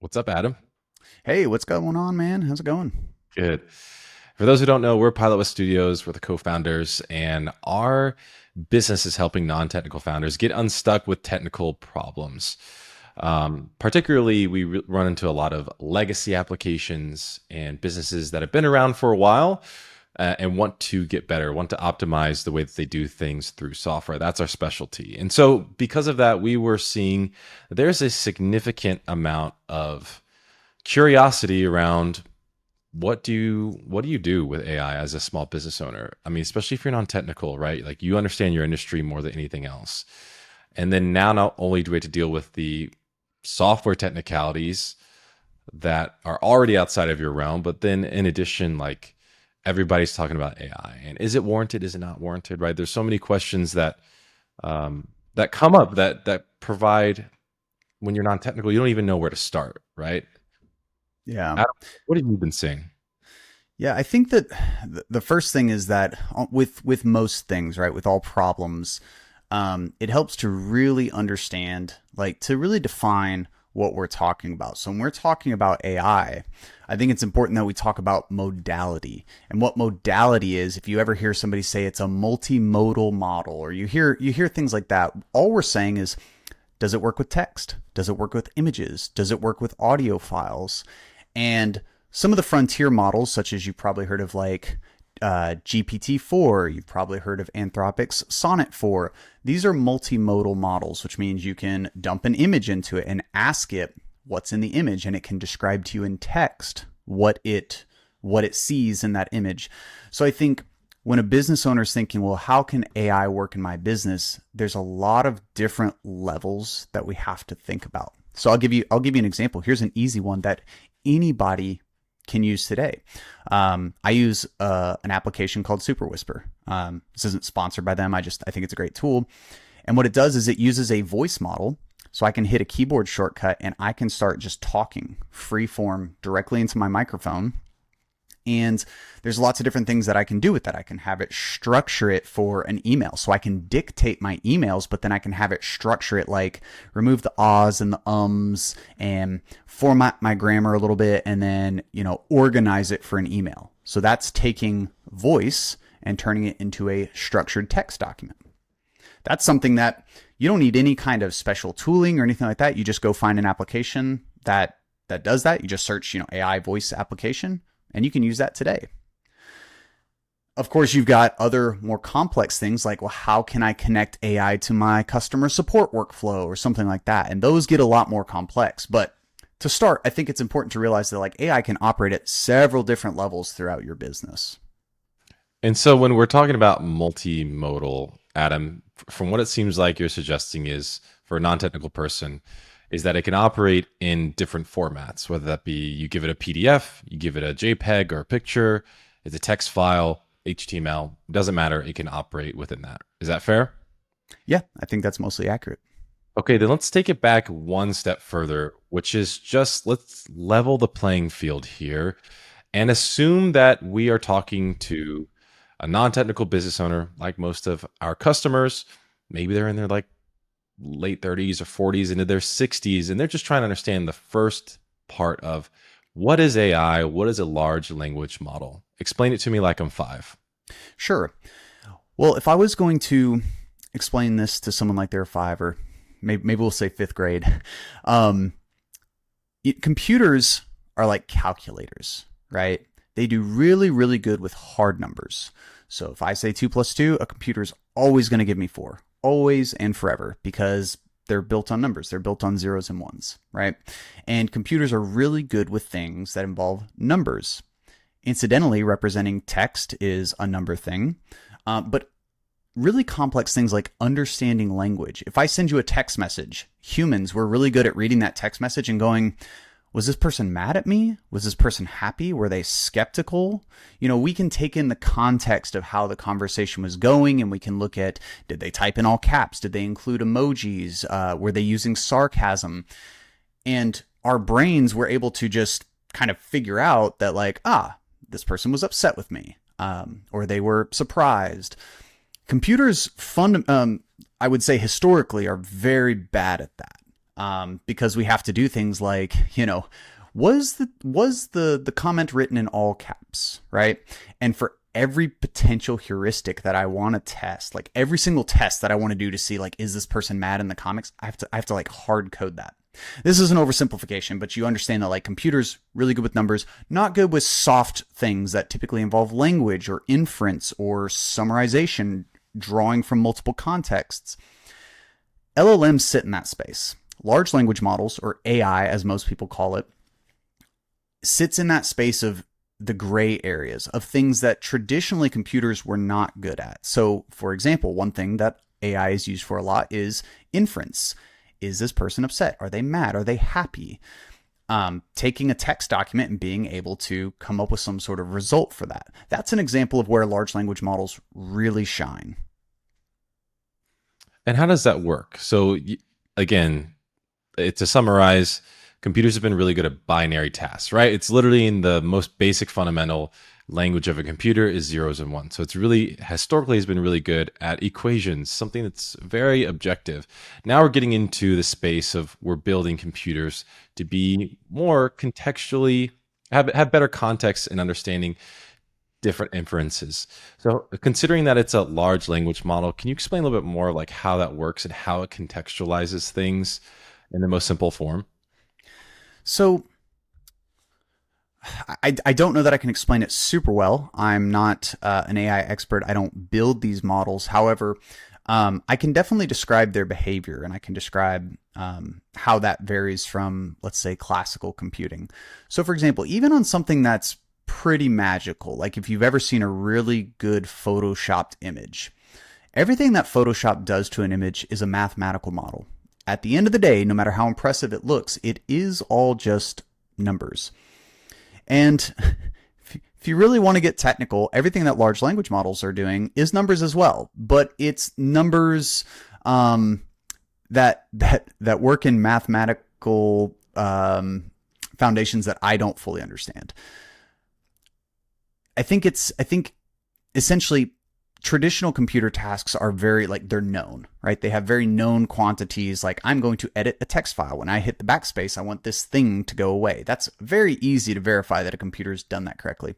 What's up, Adam? Hey, what's going on, man? How's it going? Good. For those who don't know, we're Pilot West Studios. We're the co-founders, and our business is helping non-technical founders get unstuck with technical problems. Particularly, we run into a lot of legacy applications and businesses that have been around for a while and want to get better, want to optimize the way that they do things through software. That's our specialty. And so, because of that, we were seeing there's a significant amount of curiosity around what do you do with AI as a small business owner? I mean, especially if you're non-technical, right? Like you understand your industry more than anything else. And then now not only do we have to deal with the software technicalities that are already outside of your realm, but then in addition, like everybody's talking about AI and is it warranted? Is it not warranted? Right? There's so many questions that come up that provide when you're non-technical, you don't even know where to start, right? Yeah. Adam, what have you been seeing? Yeah, I think that the first thing is that with most things, right, with all problems, it helps to really understand, like to really define what we're talking about. So when we're talking about I think it's important that we talk about modality. And what modality is, if you ever hear somebody say it's a multimodal model or you hear things like that, all we're saying is, does it work with text? Does it work with images? Does it work with audio files? And some of the frontier models, such as you've probably heard of like GPT-4, you've probably heard of Anthropic's Sonnet 4. These are multimodal models, which means you can dump an image into it and ask it what's in the image, and it can describe to you in text what it sees in that image. So I think when a business owner is thinking, well, how can AI work in my business? There's a lot of different levels that we have to think about. So I'll give you an example. Here's an easy one that anybody can use today. I use an application called Super Whisper. This isn't sponsored by them. I think it's a great tool. And what it does is it uses a voice model. So I can hit a keyboard shortcut and I can start just talking free form directly into my microphone. And there's lots of different things that I can do with that. I can have it structure it for an email. So I can dictate my emails, but then I can have it structure it like remove the ahs and the ums and format my grammar a little bit and then, organize it for an email. So that's taking voice and turning it into a structured text document. That's something that you don't need any kind of special tooling or anything like that. You just go find an application that does that. You just search, AI voice application, and you can use that today. Of course, you've got other more complex things like, well, how can I connect AI to my customer support workflow or something like that? And those get a lot more complex. But to start, I think it's important to realize that like AI can operate at several different levels throughout your business. And so when we're talking about multimodal, Adam, from what it seems like you're suggesting is for a non-technical person, is that it can operate in different formats, whether that be you give it a PDF, you give it a JPEG or a picture, it's a text file, HTML, doesn't matter, it can operate within that. Is that fair? Yeah, I think that's mostly accurate. Okay, then let's take it back one step further, which is just let's level the playing field here and assume that we are talking to a non-technical business owner like most of our customers. Maybe they're in their like late 30s or 40s into their 60s and they're just trying to understand the first part of what is AI, what is a large language model? Explain it to me like I'm 5. Sure. Well, if I was going to explain this to someone like they're 5 or maybe we'll say fifth grade, um, computers are like calculators, right? They do really, really good with hard numbers. So if I say 2 plus 2, a computer is always going to give me 4, always and forever, because they're built on numbers. They're built on zeros and ones, right? And computers are really good with things that involve numbers. Incidentally, representing text is a number thing, but really complex things like understanding language. If I send you a text message, humans, we're really good at reading that text message and going, was this person mad at me? Was this person happy? Were they skeptical? We can take in the context of how the conversation was going and we can look at, did they type in all caps? Did they include emojis? Were they using sarcasm? And our brains were able to just kind of figure out that like, this person was upset with me, or they were surprised. Computers, I would say historically, are very bad at that. because we have to do things like, was the comment written in all caps, right? And for every potential heuristic that I want to test, like every single test that I want to do to see, like, is this person mad in the comics? I have to like hard code that. This is an oversimplification, but you understand that like computers really good with numbers, not good with soft things that typically involve language or inference or summarization, drawing from multiple contexts. LLMs sit in that space. Large language models, or AI as most people call it, sits in that space of the gray areas of things that traditionally computers were not good at. So, for example, one thing that AI is used for a lot is inference. Is this person upset? Are they mad? Are they happy? Taking a text document and being able to come up with some sort of result for that. That's an example of where large language models really shine. And how does that work? So again, to summarize, computers have been really good at binary tasks, right? It's literally in the most basic fundamental language of a computer is zeros and ones. So it's really historically has been really good at equations, something that's very objective. Now we're getting into the space of we're building computers to be more contextually have better context and understanding different inferences. So considering that it's a large language model, can you explain a little bit more like how that works and how it contextualizes things in the most simple form? So I don't know that I can explain it super well. I'm not an AI expert. I don't build these models. However, I can definitely describe their behavior, and I can describe how that varies from, let's say, classical computing. So, for example, even on something that's pretty magical, like if you've ever seen a really good photoshopped image, everything that Photoshop does to an image is a mathematical model. At the end of the day, no matter how impressive it looks, it is all just numbers. And if you really want to get technical, everything that large language models are doing is numbers as well, but it's numbers that work in mathematical foundations that I don't fully understand. I think essentially traditional computer tasks are very like they're known, right? They have very known quantities. Like I'm going to edit a text file. When I hit the backspace, I want this thing to go away. That's very easy to verify that a computer's done that correctly.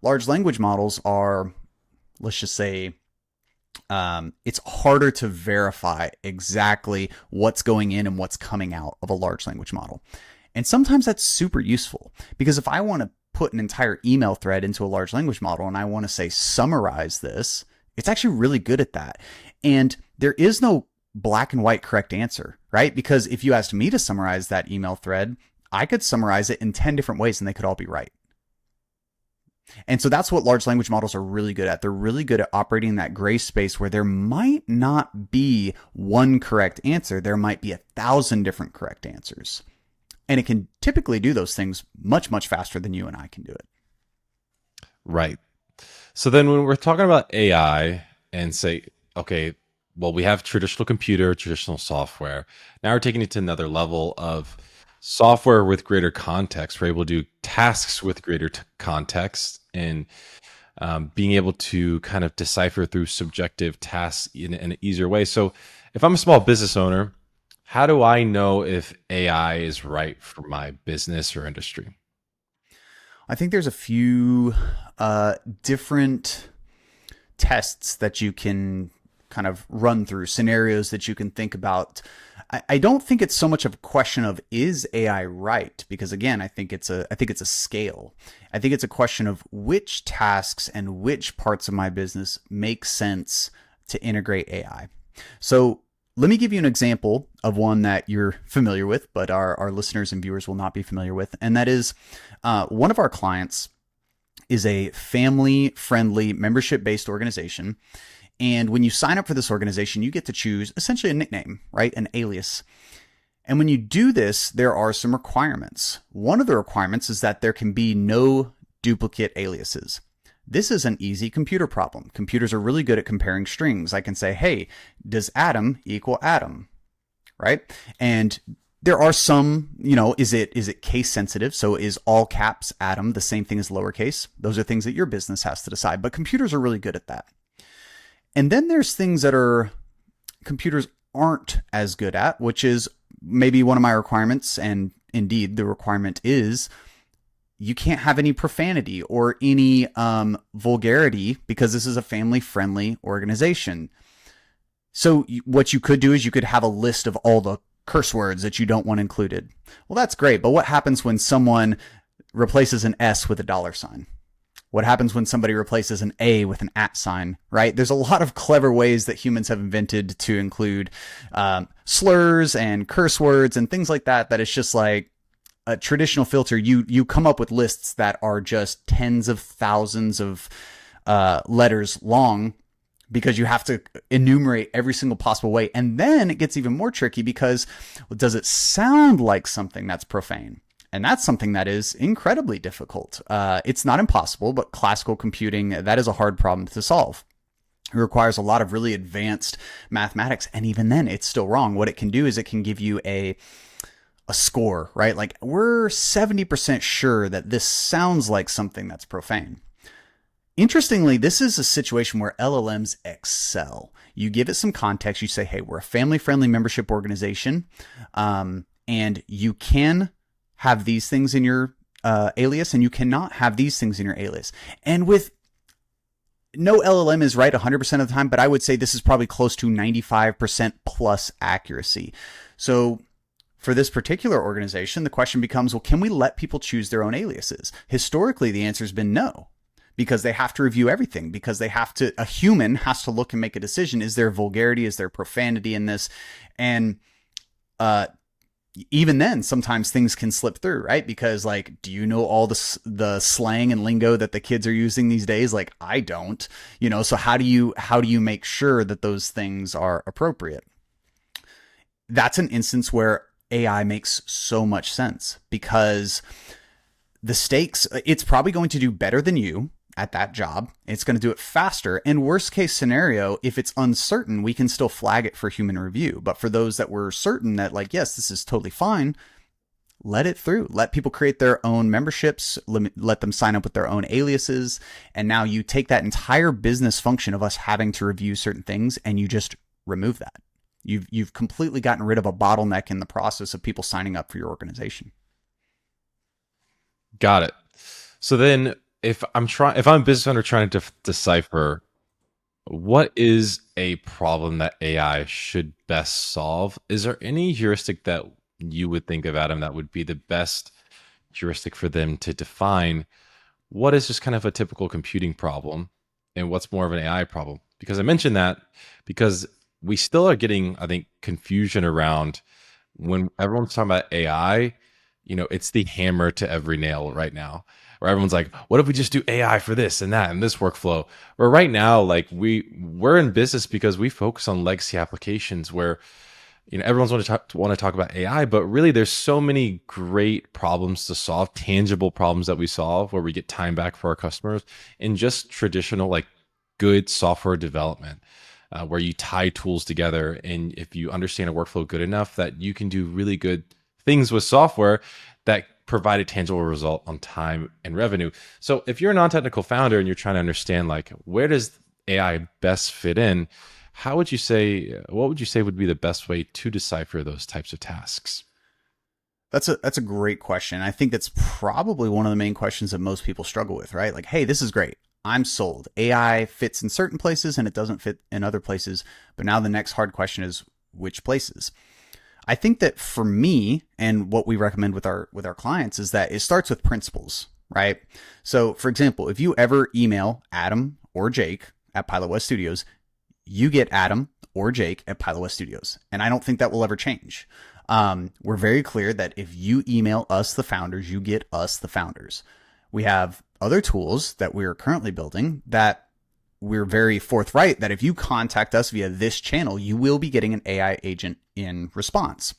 Large language models are, let's just say, it's harder to verify exactly what's going in and what's coming out of a large language model. And sometimes that's super useful because if I want to put an entire email thread into a large language model and I want to say summarize this, it's actually really good at that. And there is no black and white correct answer, right? Because if you asked me to summarize that email thread, I could summarize it in 10 different ways and they could all be right. And so that's what large language models are really good at. They're really good at operating in that gray space where there might not be one correct answer. There might be 1,000 different correct answers. And it can typically do those things much, much faster than you and I can do it. Right. So then when we're talking about AI and say, okay, well, we have traditional computer, traditional software. Now we're taking it to another level of software with greater context. We're able to do tasks with greater context and being able to kind of decipher through subjective tasks in an easier way. So if I'm a small business owner, how do I know if AI is right for my business or industry? I think there's a few different tests that you can kind of run through, scenarios that you can think about. I don't think it's so much of a question of is AI right, because again, I think it's a scale. I think it's a question of which tasks and which parts of my business make sense to integrate AI. So let me give you an example of one that you're familiar with, but our listeners and viewers will not be familiar with. And that is one of our clients is a family-friendly, membership-based organization. And when you sign up for this organization, you get to choose essentially a nickname, right? An alias. And when you do this, there are some requirements. One of the requirements is that there can be no duplicate aliases. This is an easy computer problem. Computers are really good at comparing strings. I can say, hey, does Adam equal Adam? Right? And there are some, is it case sensitive? So is all caps Adam the same thing as lowercase? Those are things that your business has to decide, but computers are really good at that. And then there's things that computers aren't as good at, which is maybe one of my requirements, and indeed the requirement is you can't have any profanity or any vulgarity because this is a family friendly organization. So what you could do is you could have a list of all the curse words that you don't want included. Well, that's great. But what happens when someone replaces an S with a dollar sign? What happens when somebody replaces an A with an at sign, right? There's a lot of clever ways that humans have invented to include slurs and curse words and things like that, that it's just like a traditional filter. You come up with lists that are just tens of thousands of letters long because you have to enumerate every single possible way. And then it gets even more tricky because, well, does it sound like something that's profane? And that's something that is incredibly difficult. It's not impossible, but classical computing, that is a hard problem to solve. It requires a lot of really advanced mathematics. And even then, it's still wrong. What it can do is it can give you a score, right? Like, we're 70% sure that this sounds like something that's profane. Interestingly, this is a situation where LLMs excel. You give it some context. You say, hey, we're a family-friendly membership organization, and you can have these things in your alias, and you cannot have these things in your alias. And with no LLM is right 100% of the time, but I would say this is probably close to 95% plus accuracy. So for this particular organization, the question becomes, well, can we let people choose their own aliases? Historically, the answer has been no, because they have to review everything, because a human has to look and make a decision. Is there vulgarity? Is there profanity in this? And even then, sometimes things can slip through, right? Because, like, do you know all the slang and lingo that the kids are using these days? Like, I don't, so how do you make sure that those things are appropriate? That's an instance where AI makes so much sense, because the stakes, it's probably going to do better than you at that job. It's going to do it faster. And worst case scenario, if it's uncertain, we can still flag it for human review. But for those that were certain that, like, yes, this is totally fine, let it through. Let people create their own memberships, let them sign up with their own aliases. And now you take that entire business function of us having to review certain things and you just remove that. You've completely gotten rid of a bottleneck in the process of people signing up for your organization. Got it. So then, if I'm a business owner trying to decipher what is a problem that AI should best solve, is there any heuristic that you would think of, Adam, that would be the best heuristic for them to define what is just kind of a typical computing problem and what's more of an AI problem? Because I mentioned that because we still are getting, I think, confusion around when everyone's talking about AI, it's the hammer to every nail right now, where everyone's like, what if we just do AI for this and that and this workflow? Where right now, like, we're in business because we focus on legacy applications where, everyone's want to talk about AI, but really there's so many great problems to solve, tangible problems that we solve where we get time back for our customers in just traditional, like, good software development. Where you tie tools together, and if you understand a workflow good enough, that you can do really good things with software that provide a tangible result on time and revenue. So if you're a non-technical founder and you're trying to understand, like, where does AI best fit in, what would you say would be the best way to decipher those types of tasks? That's a great question. I think that's probably one of the main questions that most people struggle with, right? Like, hey, this is great. I'm sold. AI fits in certain places and it doesn't fit in other places. But now the next hard question is, which places? I think that for me, and what we recommend with our clients, is that it starts with principles, right? So, for example, if you ever email Adam or Jake at Pilot West Studios, you get Adam or Jake at Pilot West Studios. And I don't think that will ever change. We're very clear that if you email us, the founders, you get us, the founders. We have other tools that we're currently building that we're very forthright that if you contact us via this channel, you will be getting an AI agent in response.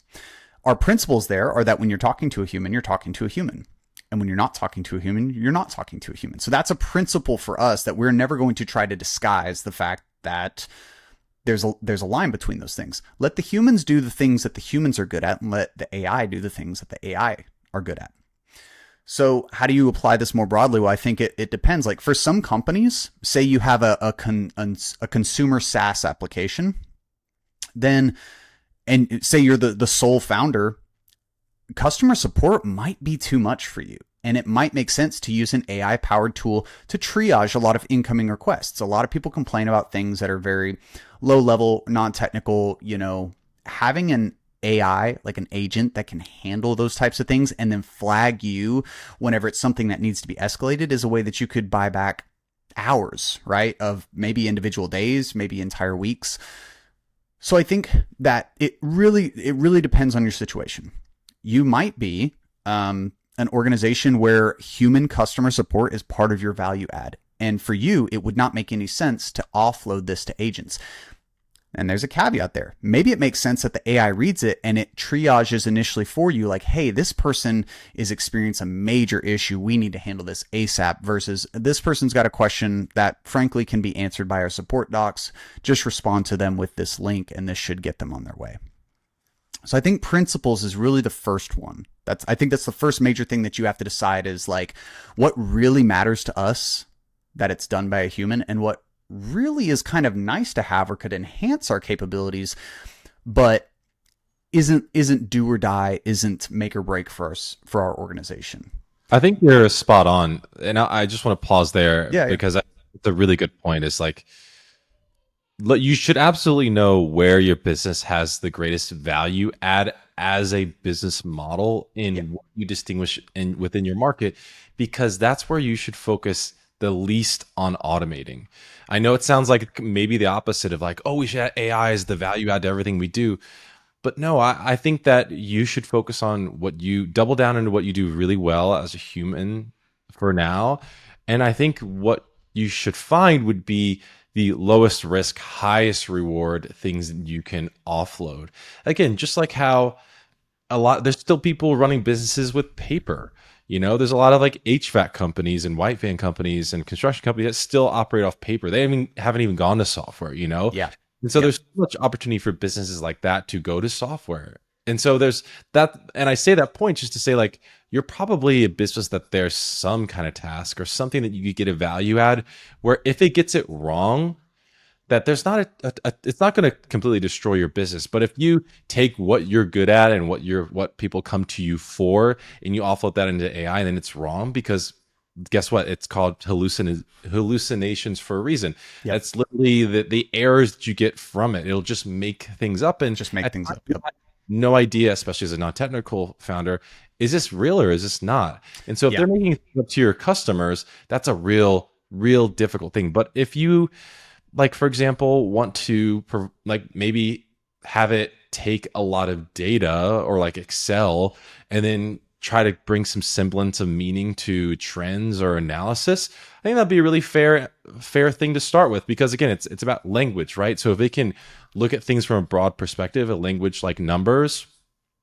Our principles there are that when you're talking to a human, you're talking to a human. And when you're not talking to a human, you're not talking to a human. So that's a principle for us, that we're never going to try to disguise the fact that there's a line between those things. Let the humans do the things that the humans are good at, and let the AI do the things that the AI are good at. So how do you apply this more broadly? Well, I think it depends. Like, for some companies, say you have a consumer SaaS application, then and say you're the sole founder, customer support might be too much for you. And it might make sense to use an AI powered tool to triage a lot of incoming requests. A lot of people complain about things that are very low level, non technical. Having an AI, like an agent that can handle those types of things and then flag you whenever it's something that needs to be escalated, is a way that you could buy back hours, right? Of maybe individual days, maybe entire weeks. So I think that it really depends on your situation. You might be an organization where human customer support is part of your value add. And for you, it would not make any sense to offload this to agents. And there's a caveat there. Maybe it makes sense that the AI reads it and it triages initially for you, like, hey, this person is experiencing a major issue. We need to handle this ASAP, versus this person's got a question that frankly can be answered by our support docs. Just respond to them with this link and this should get them on their way. So I think principles is really the first one. I think that's the first major thing that you have to decide, is like, what really matters to us that it's done by a human, and what really is kind of nice to have or could enhance our capabilities, but isn't do or die, isn't make or break for us, for our organization. I think you're spot on, and I just want to pause there Yeah, yeah, because it's a really good point. Is like, you should absolutely know where your business has the greatest value add as a business model in yeah, what you distinguish within your market, because that's where you should focus the least on automating. I know it sounds like maybe the opposite of like, oh, we should add AI as the value add to everything we do. But no, I think that you should focus on what you double down into what you do really well as a human for now. And I think what you should find would be the lowest risk, highest reward things that you can offload. Again, just like how there's still people running businesses with paper. There's a lot of like HVAC companies and white van companies and construction companies that still operate off paper. They haven't even gone to software. yeah, And so yeah, there's so much opportunity for businesses like that to go to software. And so there's that. And I say that point just to say, like, you're probably a business that there's some kind of task or something that you could get a value add, where if it gets it wrong, that there's not it's not going to completely destroy your business. But if you take what you're good at and what people come to you for, and you offload that into AI, then it's wrong, because guess what? It's called hallucinations for a reason. yep. That's literally the errors that you get from it. It'll just make things up. And Just make at things times up. you Yep. have no idea, especially as a non-technical founder, is this real or is this not? And so if Yeah. they're making it up to your customers, that's a real difficult thing. But if you, like, for example, want to like maybe have it take a lot of data or like Excel, and then try to bring some semblance of meaning to trends or analysis, I think that'd be a really fair thing to start with, because again, it's about language, right? So if they can look at things from a broad perspective, a language like numbers,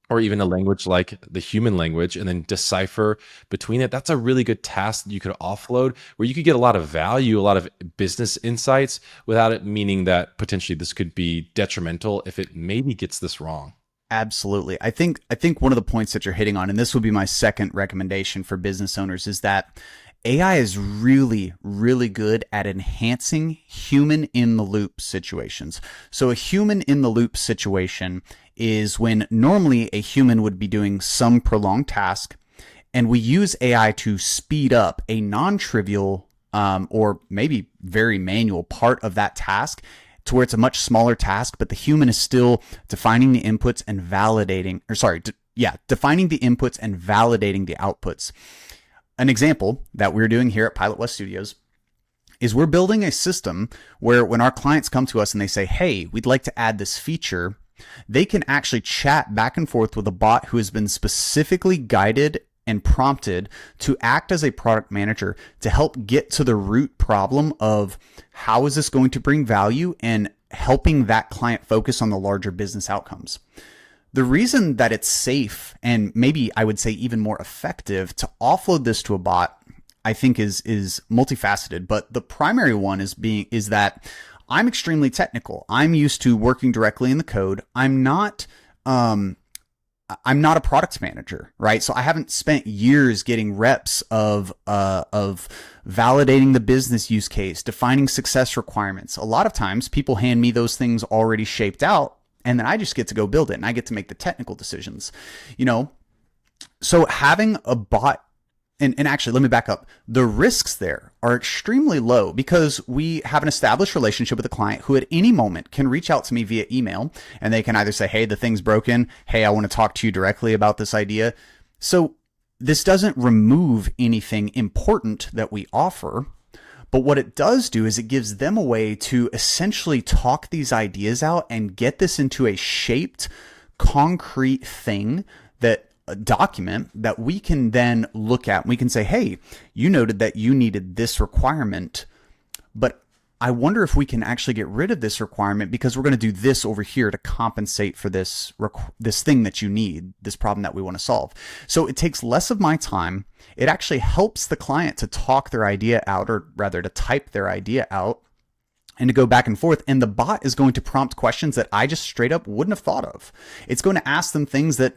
or even a language like the human language, and then decipher between it, that's a really good task that you could offload, where you could get a lot of value, a lot of business insights, without it meaning that potentially this could be detrimental if it maybe gets this wrong. Absolutely. I think one of the points that you're hitting on, and this would be my second recommendation for business owners, is that AI is really, really good at enhancing human in the loop situations. So a human in the loop situation is when normally a human would be doing some prolonged task, and we use AI to speed up a non-trivial or maybe very manual part of that task, to where it's a much smaller task, but the human is still defining the inputs and validating, defining the inputs and validating the outputs. An example that we're doing here at Pilot West Studios is we're building a system where when our clients come to us and they say, hey, we'd like to add this feature, they can actually chat back and forth with a bot who has been specifically guided and prompted to act as a product manager to help get to the root problem of how is this going to bring value, and helping that client focus on the larger business outcomes. The reason that it's safe, and maybe I would say even more effective, to offload this to a bot, I think is multifaceted. But the primary one is that I'm extremely technical. I'm used to working directly in the code. I'm not a product manager, right? So I haven't spent years getting reps of validating the business use case, defining success requirements. A lot of times people hand me those things already shaped out, and then I just get to go build it and I get to make the technical decisions. You know, so having a bot, and actually, let me back up. The risks there are extremely low because we have an established relationship with a client who at any moment can reach out to me via email, and they can either say, hey, the thing's broken. Hey, I want to talk to you directly about this idea. So this doesn't remove anything important that we offer. But what it does do is it gives them a way to essentially talk these ideas out and get this into a shaped, concrete thing, that a document that we can then look at. We can say, hey, you noted that you needed this requirement, but I wonder if we can actually get rid of this requirement because we're going to do this over here to compensate for this thing that you need, this problem that we want to solve. So it takes less of my time. It actually helps the client to talk their idea out, or rather to type their idea out and to go back and forth. And the bot is going to prompt questions that I just straight up wouldn't have thought of. It's going to ask them things that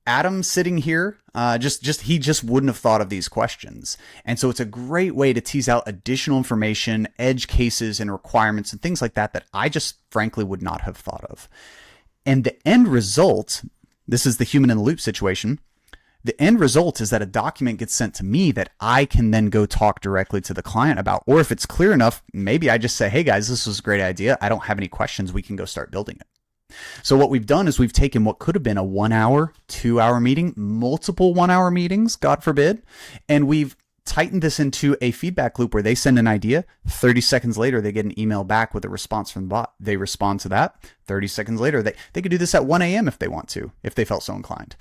Adam sitting here, he just wouldn't have thought of these questions. And so it's a great way to tease out additional information, edge cases and requirements and things like that that I just frankly would not have thought of. And the end result, this is the human in the loop situation. The end result is that a document gets sent to me that I can then go talk directly to the client about. Or if it's clear enough, maybe I just say, hey guys, this was a great idea. I don't have any questions. We can go start building it. So what we've done is we've taken what could have been a 1 hour, 2 hour meeting, multiple 1 hour meetings, God forbid, and we've tightened this into a feedback loop where they send an idea. 30 seconds later, they get an email back with a response from the bot. They respond to that. 30 seconds later, they could do this at 1 a.m. if they want to, if they felt so inclined.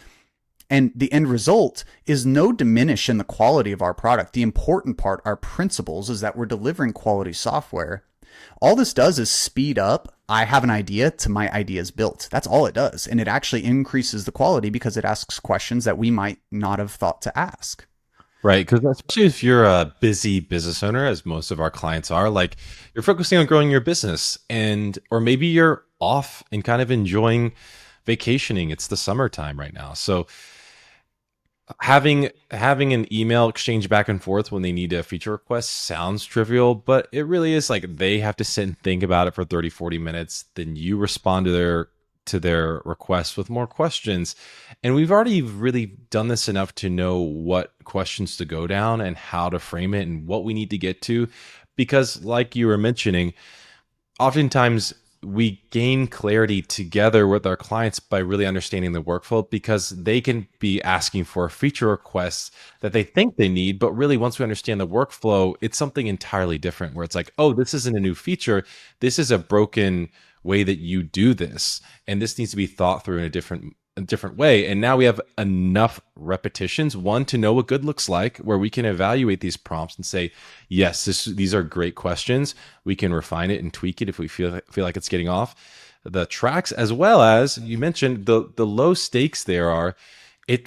And the end result is no diminish in the quality of our product. The important part, our principles, is that we're delivering quality software. All this does is speed up. I have an idea to my idea is built. That's all it does. And it actually increases the quality because it asks questions that we might not have thought to ask. Right. Because especially if you're a busy business owner, as most of our clients are, like you're focusing on growing your business, or maybe you're off and kind of enjoying vacationing. It's the summertime right now. So having an email exchange back and forth when they need a feature request sounds trivial, but it really is. Like they have to sit and think about it for 30-40 minutes, then you respond to their request with more questions. And we've already really done this enough to know what questions to go down and how to frame it and what we need to get to, because like you were mentioning, oftentimes we gain clarity together with our clients by really understanding the workflow, because they can be asking for feature requests that they think they need, but really once we understand the workflow, it's something entirely different, where it's like, oh, this isn't a new feature. This is a broken way that you do this, and this needs to be thought through in a different way. And now we have enough repetitions, one, to know what good looks like, where we can evaluate these prompts and say, yes, these are great questions. We can refine it and tweak it if we feel like it's getting off the tracks, as well as you mentioned the low stakes there are.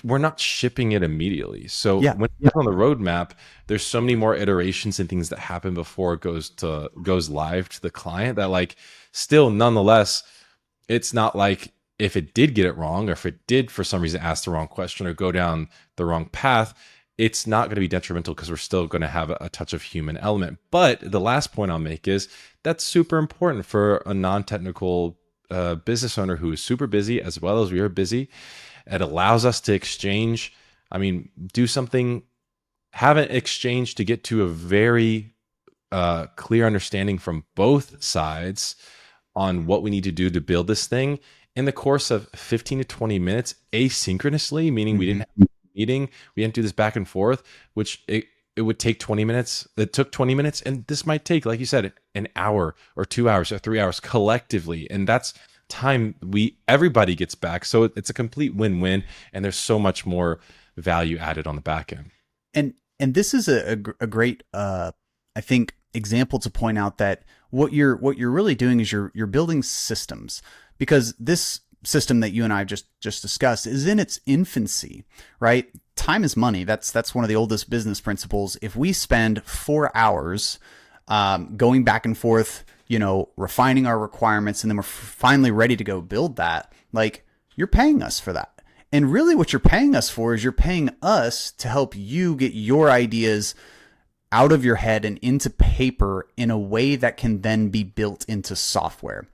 We're not shipping it immediately. So Yeah. when it's on the roadmap, there's so many more iterations and things that happen before it goes live to the client, that like still nonetheless, it's not like if it did get it wrong, or if it did for some reason ask the wrong question or go down the wrong path, it's not going to be detrimental because we're still going to have a touch of human element. But the last point I'll make is that's super important for a non-technical business owner who is super busy, as well as we are busy. It allows us to exchange, do something, have an exchange to get to a very clear understanding from both sides on what we need to do to build this thing in the course of 15 to 20 minutes asynchronously, meaning we didn't have a meeting, we didn't do this back and forth, which it would take 20 minutes. It took 20 minutes, and this might take, like you said, an hour or 2 hours or 3 hours collectively. And that's time everybody gets back. So it's a complete win-win, and there's so much more value added on the back end. And this is a great I think example to point out that what you're really doing is you're building systems, because this system that you and I just discussed is in its infancy, right? Time is money. That's one of the oldest business principles. If we spend 4 hours going back and forth, refining our requirements, and then we're finally ready to go build that, like, you're paying us for that. And really what you're paying us for is you're paying us to help you get your ideas out of your head and into paper in a way that can then be built into software.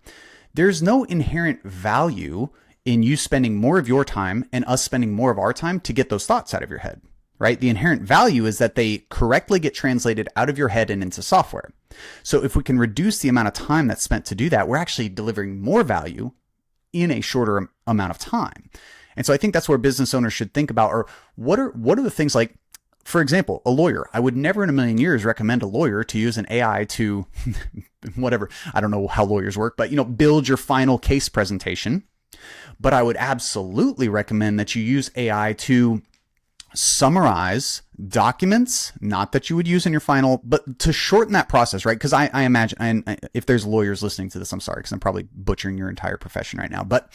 there's no inherent value in you spending more of your time and us spending more of our time to get those thoughts out of your head, right? The inherent value is that they correctly get translated out of your head and into software. So if we can reduce the amount of time that's spent to do that, we're actually delivering more value in a shorter amount of time. And so I think that's where business owners should think about, or what are the things like, for example, a lawyer. I would never in a million years recommend a lawyer to use an AI to whatever, I don't know how lawyers work, but build your final case presentation. But I would absolutely recommend that you use AI to summarize documents, not that you would use in your final, but to shorten that process, right? Because I imagine, and if there's lawyers listening to this, I'm sorry, because I'm probably butchering your entire profession right now. But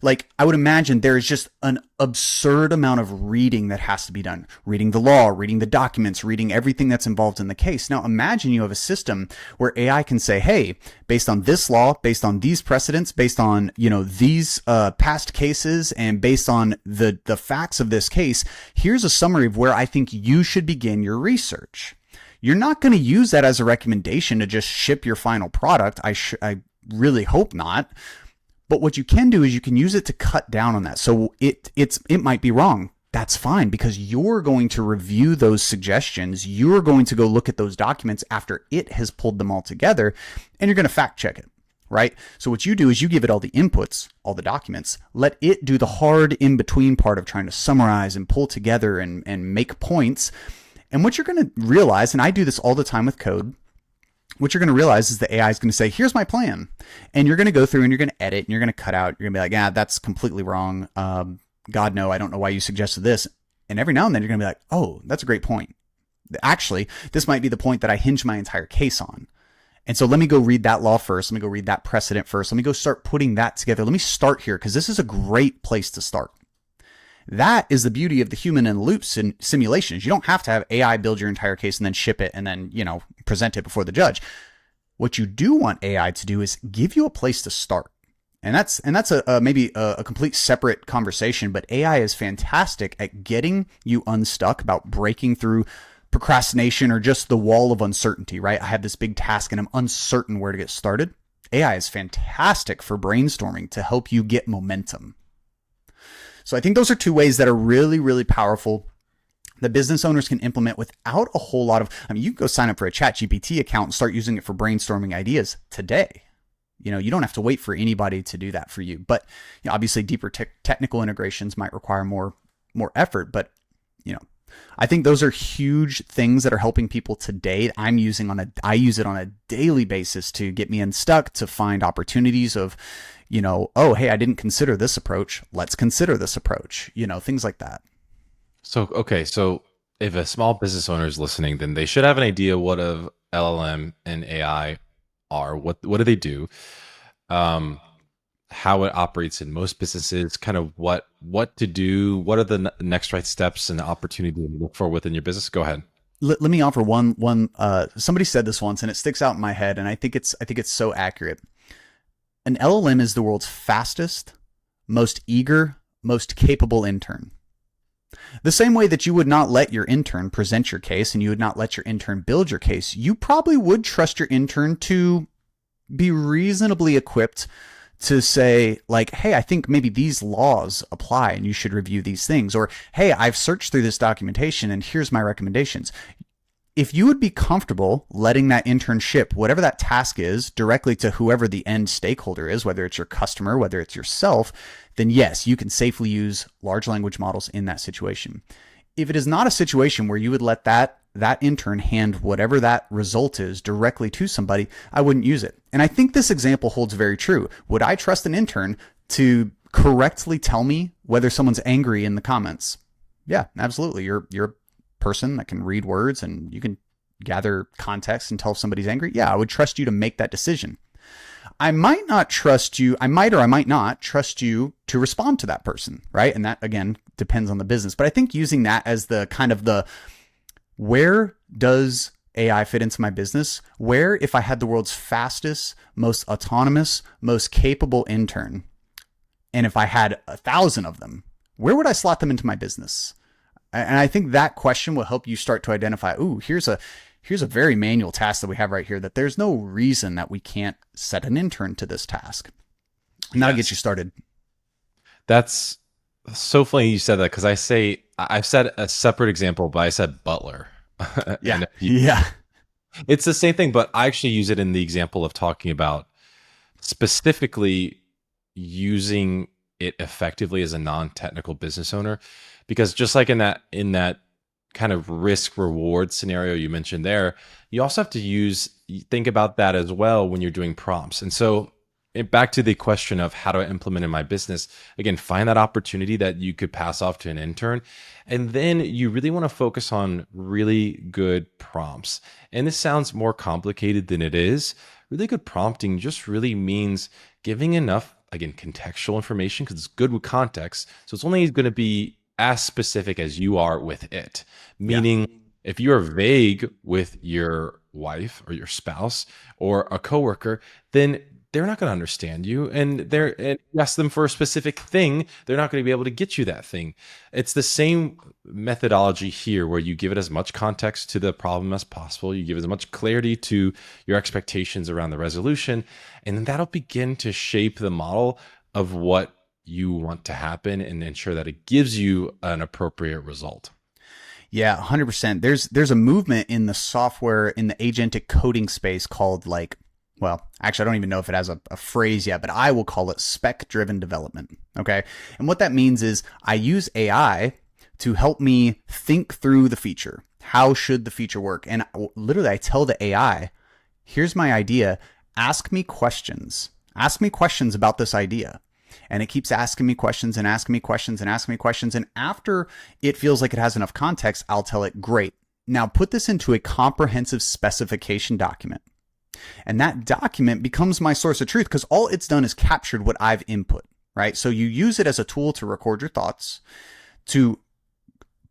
like, I would imagine there is just an absurd amount of reading that has to be done. Reading the law, reading the documents, reading everything that's involved in the case. Now, imagine you have a system where AI can say, hey, based on this law, based on these precedents, based on, these past cases, and based on the facts of this case, here's a summary of where I think you should begin your research. You're not going to use that as a recommendation to just ship your final product. I really hope not. But what you can do is you can use it to cut down on that. So it might be wrong. That's fine, because you're going to review those suggestions. You're going to go look at those documents after it has pulled them all together, and you're going to fact check it, right? So what you do is you give it all the inputs, all the documents, let it do the hard in-between part of trying to summarize and pull together and make points. And what you're going to realize, and I do this all the time with code, what you're going to realize is the AI is going to say, here's my plan. And you're going to go through and you're going to edit and you're going to cut out. You're going to be like, that's completely wrong. God, no, I don't know why you suggested this. And every now and then you're going to be like, oh, that's a great point. Actually, this might be the point that I hinge my entire case on. And so let me go read that law first. Let me go read that precedent first. Let me go start putting that together. Let me start here, because this is a great place to start. That is the beauty of the human in the loop simulations. You don't have to have AI build your entire case and then ship it and then, present it before the judge. What you do want AI to do is give you a place to start. And that's maybe a complete separate conversation, but AI is fantastic at getting you unstuck, about breaking through procrastination or just the wall of uncertainty, right? I have this big task and I'm uncertain where to get started. AI is fantastic for brainstorming to help you get momentum. So I think those are two ways that are really, really powerful that business owners can implement without a whole lot of, you can go sign up for a ChatGPT account and start using it for brainstorming ideas today. You don't have to wait for anybody to do that for you. But obviously deeper technical integrations might require more effort. But, I think those are huge things that are helping people today. I use it on a daily basis to get me unstuck, to find opportunities of, oh, hey, I didn't consider this approach. Let's consider this approach, things like that. So, okay. So if a small business owner is listening, then they should have an idea what a LLM and AI are. What do they do? How it operates in most businesses, kind of what to do, what are the next right steps and opportunity to look for within your business. Go ahead. Let me offer one. Somebody said this once, and it sticks out in my head, and I think it's so accurate. An LLM is the world's fastest, most eager, most capable intern. The same way that you would not let your intern present your case and you would not let your intern build your case, you probably would trust your intern to be reasonably equipped to say, like, hey, I think maybe these laws apply and you should review these things. Or, hey, I've searched through this documentation and here's my recommendations. If you would be comfortable letting that intern ship whatever that task is directly to whoever the end stakeholder is, whether it's your customer, whether it's yourself, then yes, you can safely use large language models in that situation. If it is not a situation where you would let that intern hand whatever that result is directly to somebody, I wouldn't use it. And I think this example holds very true. Would I trust an intern to correctly tell me whether someone's angry in the comments? Yeah, absolutely. You're a person that can read words and you can gather context and tell if somebody's angry. Yeah, I would trust you to make that decision. I might not trust you. I might or I might not trust you to respond to that person, right? And that, again, depends on the business. But I think using that as the kind of the, where does AI fit into my business? Where, if I had the world's fastest, most autonomous, most capable intern, and if I had 1,000 of them, where would I slot them into my business? And I think that question will help you start to identify, ooh, here's a very manual task that we have right here that there's no reason that we can't set an intern to this task. And that'll get Yes. you started. That's so funny you said that because I've said a separate example, but I said butler. Yeah. And Yeah. it's the same thing, but I actually use it in the example of talking about specifically using it effectively as a non-technical business owner, because just like in that kind of risk reward scenario you mentioned there, you also have to think about that as well when you're doing prompts. And so back to the question of how to implement in my business, again, find that opportunity that you could pass off to an intern, and then you really want to focus on really good prompts. And this sounds more complicated than it is. Really good prompting just really means giving enough, again, contextual information, because it's good with context. So it's only going to be as specific as you are with it. Yeah. Meaning, if you're vague with your wife or your spouse or a coworker, then they're not going to understand you. And you ask them for a specific thing, they're not going to be able to get you that thing. It's the same methodology here, where you give it as much context to the problem as possible. You give as much clarity to your expectations around the resolution, and then that'll begin to shape the model of what you want to happen and ensure that it gives you an appropriate result. Yeah, 100%. There's a movement in the software in the agentic coding space called like, well, actually I don't even know if it has a phrase yet, but I will call it spec driven development. Okay? And what that means is I use AI to help me think through the feature. How should the feature work? And literally I tell the AI, here's my idea, ask me questions. Ask me questions about this idea. And it keeps asking me questions and asking me questions and asking me questions. And after it feels like it has enough context, I'll tell it, great. Now put this into a comprehensive specification document. And that document becomes my source of truth because all it's done is captured what I've input, right? So you use it as a tool to record your thoughts, to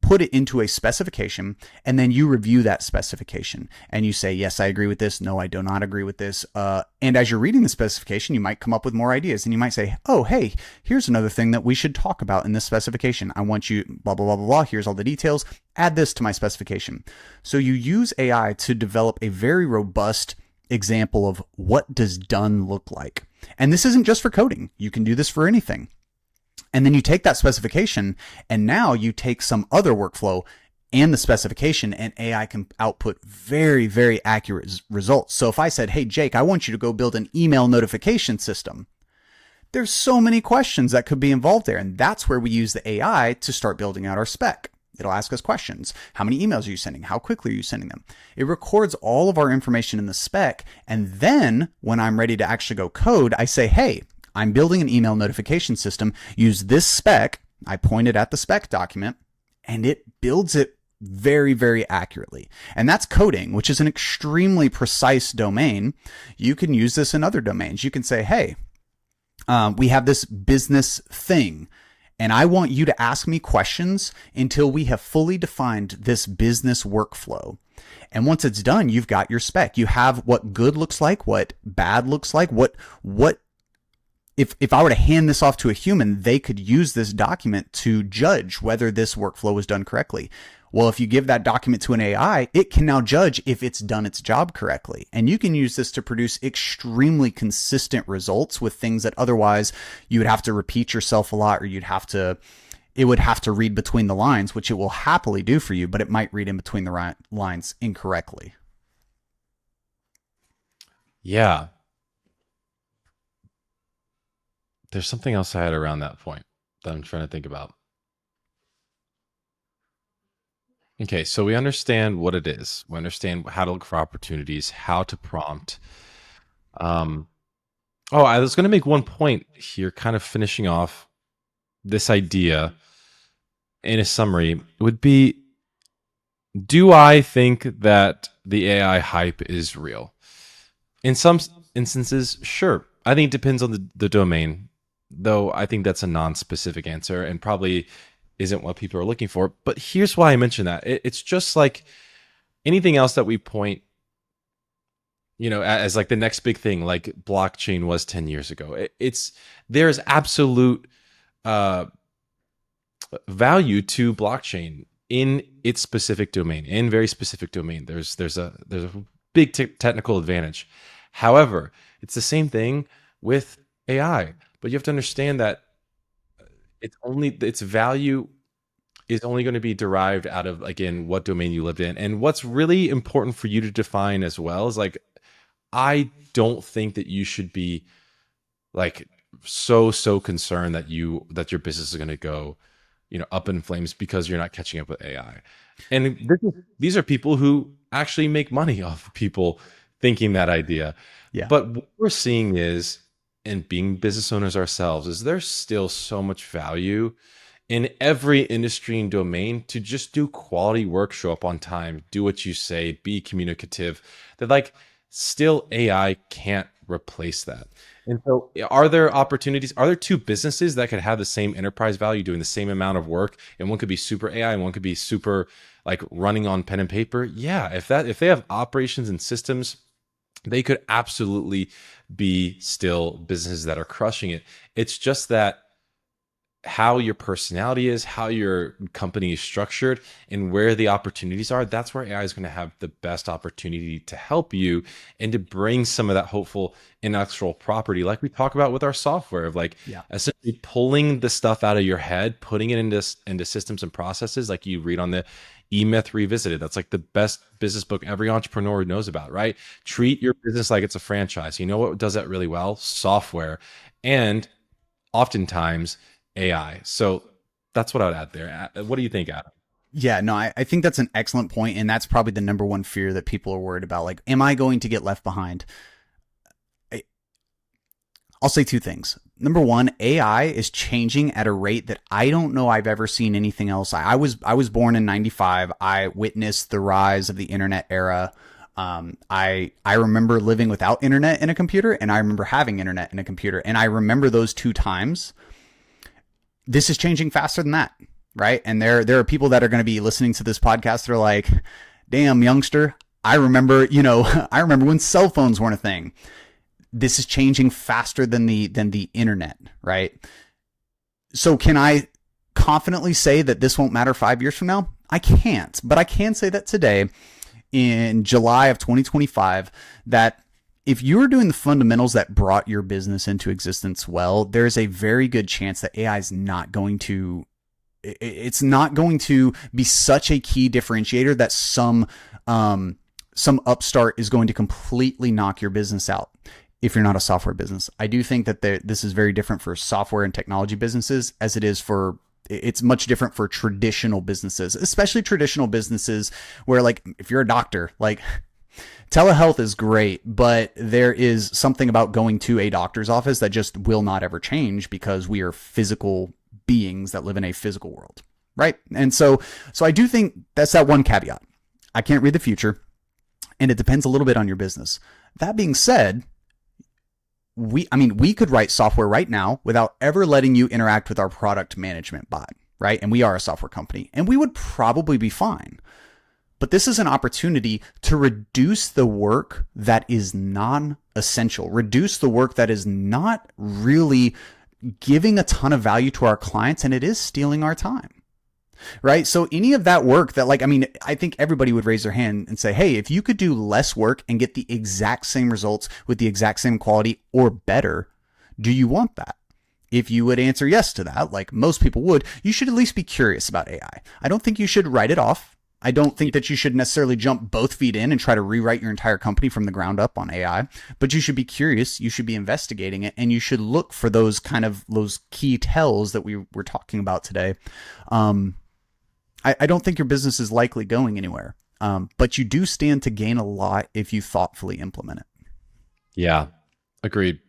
put it into a specification, and then you review that specification and you say, yes, I agree with this. No, I do not agree with this. And as you're reading the specification, you might come up with more ideas and you might say, oh, hey, here's another thing that we should talk about in this specification. I want you blah, blah, blah, blah, blah. Here's all the details. Add this to my specification. So you use AI to develop a very robust example of what does done look like. And this isn't just for coding. You can do this for anything. And then you take that specification and now you take some other workflow and the specification, and AI can output very, very accurate results. So if I said, hey, Jake, I want you to go build an email notification system, there's so many questions that could be involved there. And that's where we use the AI to start building out our spec. It'll ask us questions. How many emails are you sending? How quickly are you sending them? It records all of our information in the spec. And then when I'm ready to actually go code, I say, hey, I'm building an email notification system. Use this spec. I point it at the spec document and it builds it very, very accurately. And that's coding, which is an extremely precise domain. You can use this in other domains. You can say, hey, we have this business thing, and I want you to ask me questions until we have fully defined this business workflow. And once it's done, you've got your spec. You have what good looks like, what bad looks like, what if I were to hand this off to a human, they could use this document to judge whether this workflow was done correctly. Well, if you give that document to an AI, it can now judge if it's done its job correctly. And you can use this to produce extremely consistent results with things that otherwise you would have to repeat yourself a lot, or it would have to read between the lines, which it will happily do for you, but it might read in between the lines incorrectly. Yeah. There's something else I had around that point that I'm trying to think about. Okay, so we understand what it is. We understand how to look for opportunities, how to prompt. Um, oh, I was going to make one point here, kind of finishing off this idea in a summary. It would be, do I think that the AI hype is real? In some instances, sure. I think it depends on the domain, though I think that's a non specific answer and probably isn't what people are looking for. But here's why I mention that it's just like anything else that we point, as like the next big thing, like blockchain was 10 years ago. There's absolute uh, value to blockchain in its specific domain, in very specific domain. There's a big technical advantage. However, it's the same thing with AI. But you have to understand that its value is only going to be derived out of, again, what domain you lived in. And what's really important for you to define as well is like, I don't think that you should be like so concerned that your business is going to go, up in flames because you're not catching up with AI. And these are people who actually make money off of people thinking that idea. Yeah. But what we're seeing is, and being business owners ourselves, is there's still so much value in every industry and domain to just do quality work, show up on time, do what you say, be communicative. That like still AI can't replace that. And so are there opportunities? Are there two businesses that could have the same enterprise value doing the same amount of work, and one could be super AI and one could be super like running on pen and paper? Yeah, if they have operations and systems, they could absolutely be still businesses that are crushing it. It's just that how your personality is, how your company is structured, and where the opportunities are, that's where AI is going to have the best opportunity to help you and to bring some of that hopeful intellectual property, like we talk about with our software, of like Yeah. essentially pulling the stuff out of your head, putting it into systems and processes, like you read on the E-Myth Revisited. That's like the best business book every entrepreneur knows about, right? Treat your business like it's a franchise. You know what does that really well? Software. And oftentimes AI. So that's what I would add there. What do you think, Adam? Yeah, no, I think that's an excellent point, and that's probably the number one fear that people are worried about. Like, am I going to get left behind? I, I'll say two things. Number one, AI is changing at a rate that I don't know I've ever seen anything else. I was born in '95. I witnessed the rise of the internet era. I remember living without internet and a computer, and I remember having internet and a computer, and I remember those two times. This is changing faster than that, right? And there are people that are going to be listening to this podcast that are like, "Damn, youngster, I remember, I remember when cell phones weren't a thing." This is changing faster than the internet, right? So can I confidently say that this won't matter 5 years from now? I can't, but I can say that today, in July of 2025, that if you are doing the fundamentals that brought your business into existence well, there's a very good chance that AI is not going to it's not going to be such a key differentiator that some upstart is going to completely knock your business out if you're not a software business. I do think that this is very different for software and technology businesses as it is for it's much different for traditional businesses, especially traditional businesses where, like, if you're a doctor, like, telehealth is great, but there is something about going to a doctor's office that just will not ever change because we are physical beings that live in a physical world, right? And so I do think that's that one caveat. I can't read the future, and it depends a little bit on your business. That being said, we could write software right now without ever letting you interact with our product management bot, right? And we are a software company, and we would probably be fine. But this is an opportunity to reduce the work that is non-essential, reduce the work that is not really giving a ton of value to our clients, and it is stealing our time, right? So any of that work that, like, I think everybody would raise their hand and say, hey, if you could do less work and get the exact same results with the exact same quality or better, do you want that? If you would answer yes to that, like most people would, you should at least be curious about AI. I don't think you should write it off. I don't think that you should necessarily jump both feet in and try to rewrite your entire company from the ground up on AI, but you should be curious, you should be investigating it, and you should look for those key tells that we were talking about today. I don't think your business is likely going anywhere, but you do stand to gain a lot if you thoughtfully implement it. Yeah, agreed.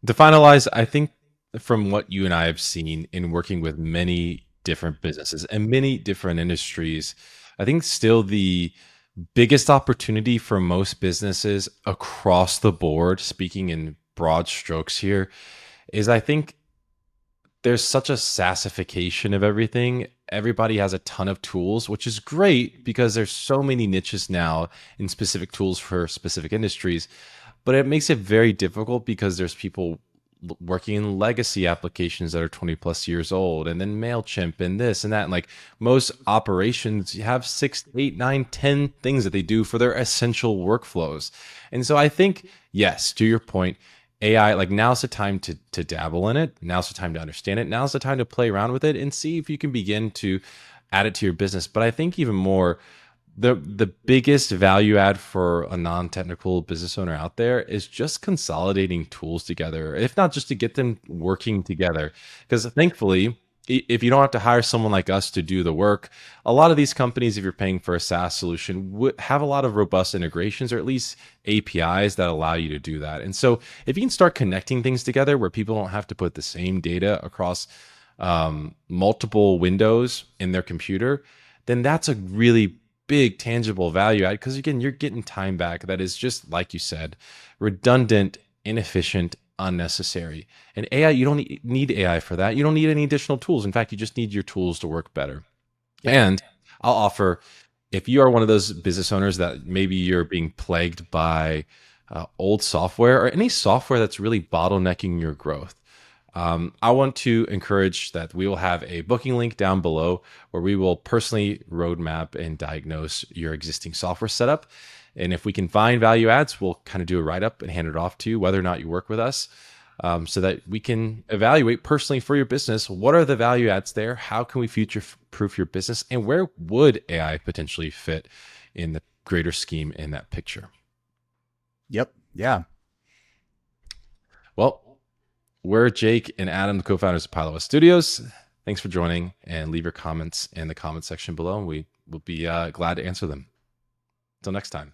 To finalize, I think from what you and I have seen in working with many different businesses and many different industries, I think still the biggest opportunity for most businesses across the board, speaking in broad strokes here, is I think there's such a sassification of everything. Everybody has a ton of tools, which is great because there's so many niches now in specific tools for specific industries. But it makes it very difficult because there's people working in legacy applications that are 20 plus years old, and then MailChimp and this and that. And like most operations have 6, 8, 9, 10 things that they do for their essential workflows. And so I think, yes, to your point, AI, like now's the time to dabble in it. Now's the time to understand it. Now's the time to play around with it and see if you can begin to add it to your business. But I think even more, the biggest value add for a non-technical business owner out there is just consolidating tools together, if not just to get them working together. Because thankfully, if you don't have to hire someone like us to do the work, a lot of these companies, if you're paying for a SaaS solution, would have a lot of robust integrations or at least APIs that allow you to do that. And so if you can start connecting things together where people don't have to put the same data across multiple windows in their computer, then that's a really big tangible value add, because again, you're getting time back that is, just like you said, redundant, inefficient, unnecessary. And AI, you don't need AI for that. You don't need any additional tools. In fact, you just need your tools to work better. Yep. And I'll offer, if you are one of those business owners that maybe you're being plagued by old software or any software that's really bottlenecking your growth, I want to encourage that we will have a booking link down below where we will personally roadmap and diagnose your existing software setup. And if we can find value adds, we'll kind of do a write up and hand it off to you, whether or not you work with us, so that we can evaluate personally for your business, what are the value adds there? How can we future proof your business? And where would AI potentially fit in the greater scheme in that picture? Yep. Yeah. Well, we're Jake and Adam, the co-founders of Pilot West Studios. Thanks for joining, and leave your comments in the comment section below, and we will be glad to answer them. Until next time.